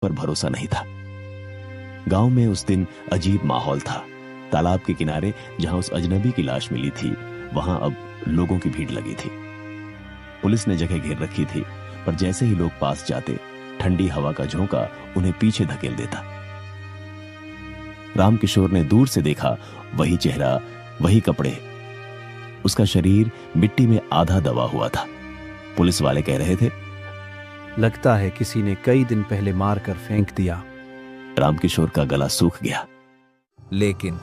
पर भरोसा नहीं था। गांव में उस दिन अजीब माहौल था। तालाब के किनारे जहां उस अजनबी की लाश मिली थी, वहां अब लोगों की भीड़ लगी थी। पुलिस ने जगह घेर रखी थी, पर जैसे ही लोग पास जाते, ठंडी हवा का झोंका उन्हें पीछे धकेल देता। रामकिशोर ने दूर से देखा, वही चेहरा, वही कपड़े। उसका शरीर मिट्टी में आधा दबा हुआ था। पुलिस वाले कह रहे थे, लगता है किसी ने कई दिन पहले मारकर फेंक दिया। रामकिशोर का गला सूख गया। लेकिन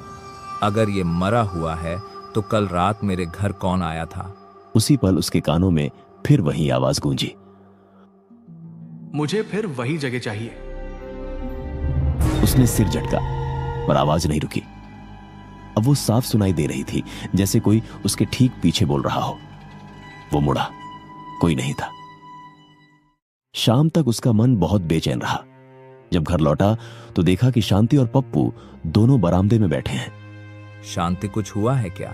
अगर ये मरा हुआ है तो कल रात मेरे घर कौन आया था? उसी पल उसके कानों में फिर वही आवाज गूंजी, मुझे फिर वही जगह चाहिए। उसने सिर झटका, पर आवाज नहीं रुकी। अब वो साफ सुनाई दे रही थी, जैसे कोई उसके ठीक पीछे बोल रहा हो। वो मुड़ा, कोई नहीं था। शाम तक उसका मन बहुत बेचैन रहा। जब घर लौटा तो देखा कि शांति और पप्पू दोनों बरामदे में बैठे हैं। शांति, कुछ हुआ है क्या?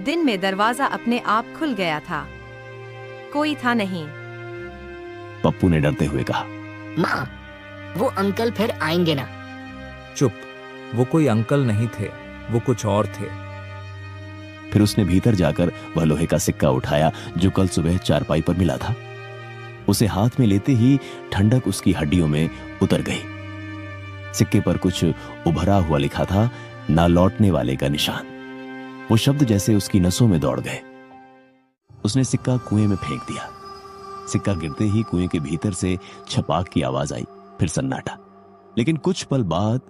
दिन में दरवाजा अपने आप खुल गया था, कोई था नहीं। पप्पू ने डरते हुए कहा, माँ, वो अंकल फिर आएंगे ना? चुप, वो कोई अंकल नहीं थे, वो कुछ और थे। फिर उसने भीतर जाकर वह लोहे का सिक्का उठाया जो कल सुबह चारपाई पर मिला था। उसे हाथ में लेते ही ठंडक उसकी हड्डियों में उतर गई। सिक्के पर कुछ उभरा हुआ लिखा था, ना लौटने वाले का निशान। वो शब्द जैसे उसकी नसों में दौड़ गए। उसने सिक्का कुएं में फेंक दिया। सिक्का गिरते ही कुएं के भीतर से छपाक की आवाज आई, फिर सन्नाटा। लेकिन कुछ पल बाद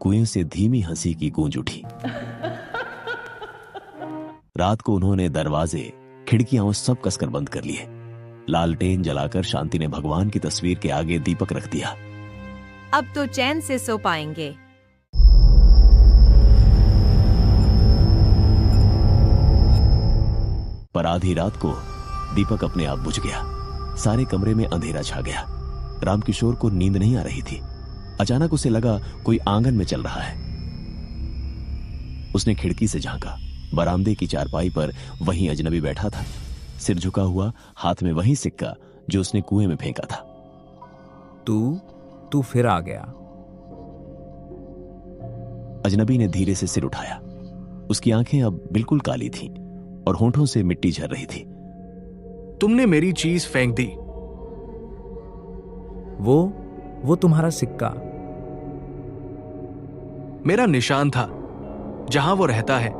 कुएं से धीमी हंसी की गूंज उठी। रात को उन्होंने दरवाजे, खिड़कियां सब कसकर बंद कर लिए। लालटेन जलाकर शांति ने भगवान की तस्वीर के आगे दीपक रख दिया। अब तो चैन से सो पाएंगे। पर आधी रात को दीपक अपने आप बुझ गया। सारे कमरे में अंधेरा छा गया। रामकिशोर को नींद नहीं आ रही थी। अचानक उसे लगा कोई आंगन में चल रहा है। उसने खिड़की से झांका। बरामदे की चारपाई पर वही अजनबी बैठा था, सिर झुका हुआ, हाथ में वही सिक्का जो उसने कुएं में फेंका था। तू फिर आ गया। अजनबी ने धीरे से सिर उठाया। उसकी आंखें अब बिल्कुल काली थीं और होंठों से मिट्टी झर रही थी। तुमने मेरी चीज फेंक दी। वो तुम्हारा सिक्का मेरा निशान था। जहां वो रहता है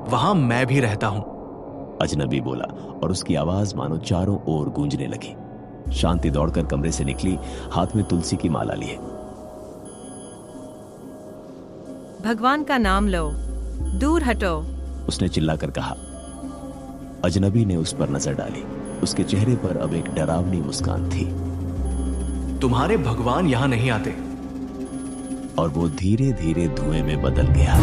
वहां मैं भी रहता हूं। अजनबी बोला और उसकी आवाज मानो चारों ओर गूंजने लगी। शांति दौड़कर कमरे से निकली, हाथ में तुलसी की माला लिए। भगवान का नाम लो, दूर हटो, उसने चिल्लाकर कहा। अजनबी ने उस पर नजर डाली। उसके चेहरे पर अब एक डरावनी मुस्कान थी। तुम्हारे भगवान यहां नहीं आते। और वो धीरे धीरे धुएं में बदल गया।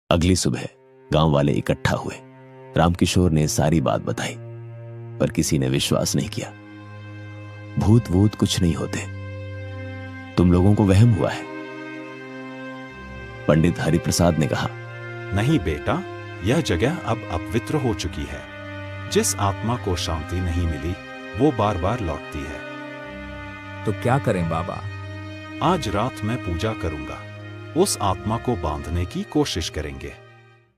अगली सुबह गांव वाले इकट्ठा हुए। रामकिशोर ने सारी बात बताई, पर किसी ने विश्वास नहीं किया। भूत वूत कुछ नहीं होते, तुम लोगों को वहम हुआ है। पंडित हरिप्रसाद ने कहा, नहीं बेटा, यह जगह अब अपवित्र हो चुकी है। जिस आत्मा को शांति नहीं मिली वो बार बार लौटती है। तो क्या करें बाबा? आज रात मैं पूजा करूंगा। उस आत्मा को बांधने की कोशिश करेंगे।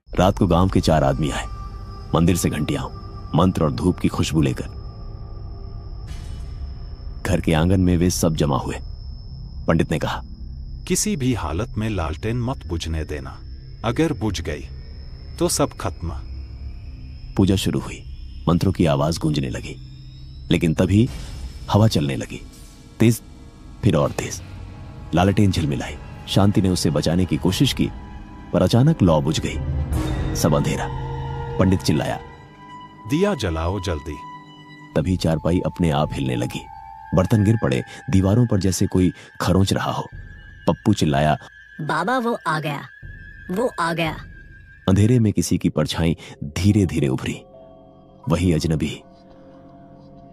रात को गांव के 4 आदमी आए, मंदिर से घंटियां, मंत्र और धूप की खुशबू लेकर। घर के आंगन में वे सब जमा हुए। पंडित ने कहा, किसी भी हालत में लालटेन मत बुझने देना। अगर बुझ गई तो सब खत्म। पूजा शुरू हुई। मंत्रों की आवाज गूंजने लगी। लेकिन तभी हवा चलने लगी, तेज, फिर और तेज। लालटेन झिलमिलाई। शांति ने उसे बचाने की कोशिश की, पर अचानक लौ बुझ गई। सब अंधेरा। पंडित चिल्लाया, दिया जलाओ जल्दी। तभी चारपाई अपने आप हिलने लगी। बर्तन गिर पड़े दीवारों पर जैसे कोई खरोंच रहा हो। पप्पू चिल्लाया, बाबा वो आ गया, वो आ गया। अंधेरे में किसी की परछाई धीरे धीरे उभरी। वही अजनबी।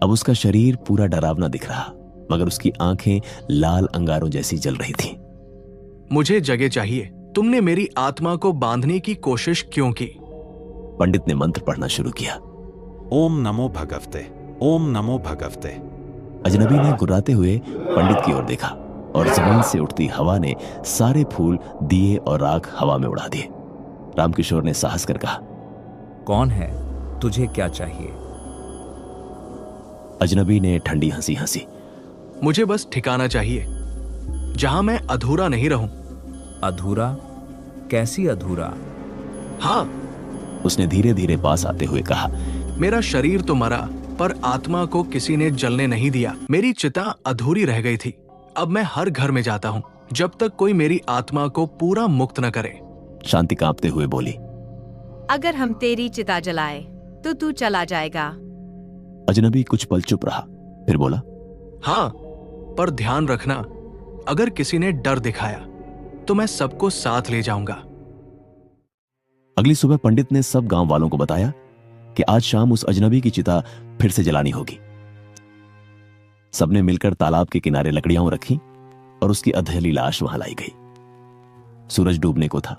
अब उसका शरीर पूरा डरावना दिख रहा, मगर उसकी आंखें लाल अंगारों जैसी जल रही थीं। मुझे जगह चाहिए। तुमने मेरी आत्मा को बांधने की कोशिश क्यों की? पंडित ने मंत्र पढ़ना शुरू किया। ओम नमो भगवते, ओम नमो भगवते। अजनबी ने गुर्राते हुए पंडित की ओर देखा और जमीन से उठती हवा ने सारे फूल, दिए और राख हवा में उड़ा दिए। रामकिशोर ने साहस कर कहा, कौन है? तुझे क्या चाहिए? अजनबी ने ठंडी हंसी हंसी। मुझे बस ठिकाना चाहिए जहां मैं अधूरा नहीं रहूं। अधूरा? कैसी अधूरा? हाँ, उसने धीरे धीरे पास आते हुए कहा, मेरा शरीर तो मरा पर आत्मा को किसी ने जलने नहीं दिया। मेरी चिता अधूरी रह गई थी। अब मैं हर घर में जाता हूँ जब तक कोई मेरी आत्मा को पूरा मुक्त न करे। शांति कांपते हुए बोली। अगर हम तेरी चिता जलाए तो तू चला जाएगा। अजनबी कुछ पल चुप रहा, फिर बोला, हाँ, पर ध्यान रखना, अगर किसी ने डर दिखाया तो मैं सबको साथ ले जाऊंगा। अगली सुबह पंडित ने सब गांव वालों को बताया कि आज शाम उस अजनबी की चिता फिर से जलानी होगी। सबने मिलकर तालाब के किनारे लकड़ियां रखी और उसकी अधेली लाश वहां लाई गई। सूरज डूबने को था।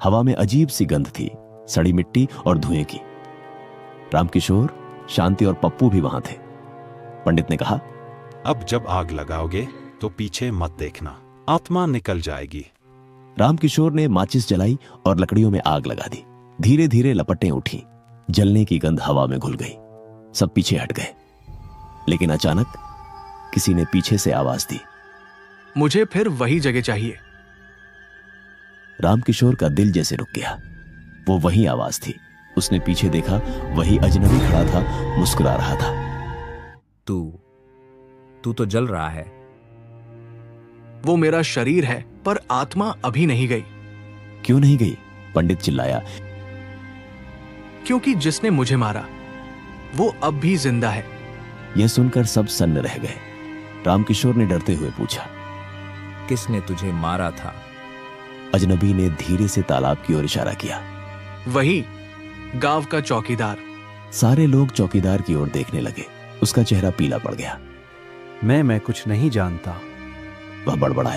हवा में अजीब सी गंध थी, सड़ी मिट्टी और धुएं की। रामकिशोर, शांति और पप्पू भी वहां थे। पंडित ने कहा, अब जब आग लगाओगे तो पीछे मत देखना, आत्मा निकल जाएगी। रामकिशोर ने माचिस जलाई और लकड़ियों में आग लगा दी। धीरे धीरे लपटें उठी, जलने की गंध हवा में घुल गई। सब पीछे हट गए, लेकिन अचानक किसी ने पीछे से आवाज दी, मुझे फिर वही जगह चाहिए। रामकिशोर का दिल जैसे रुक गया। वो वही आवाज थी। उसने पीछे देखा, वही अजनबी खड़ा था, मुस्कुरा रहा था। तू तो जल रहा है। वो मेरा शरीर है पर आत्मा अभी नहीं गई। क्यों नहीं गई? पंडित चिल्लाया। क्योंकि जिसने मुझे मारा वो अब भी जिंदा है। यह सुनकर सब सन्न रह गए। रामकिशोर ने डरते हुए पूछा, किसने तुझे मारा था? अजनबी ने धीरे से तालाब की ओर इशारा किया। वही गांव का चौकीदार। सारे लोग चौकीदार की ओर देखने लगे। उसका चेहरा पीला पड़ गया। मैं कुछ नहीं जानता। वह बड़बड़ाया।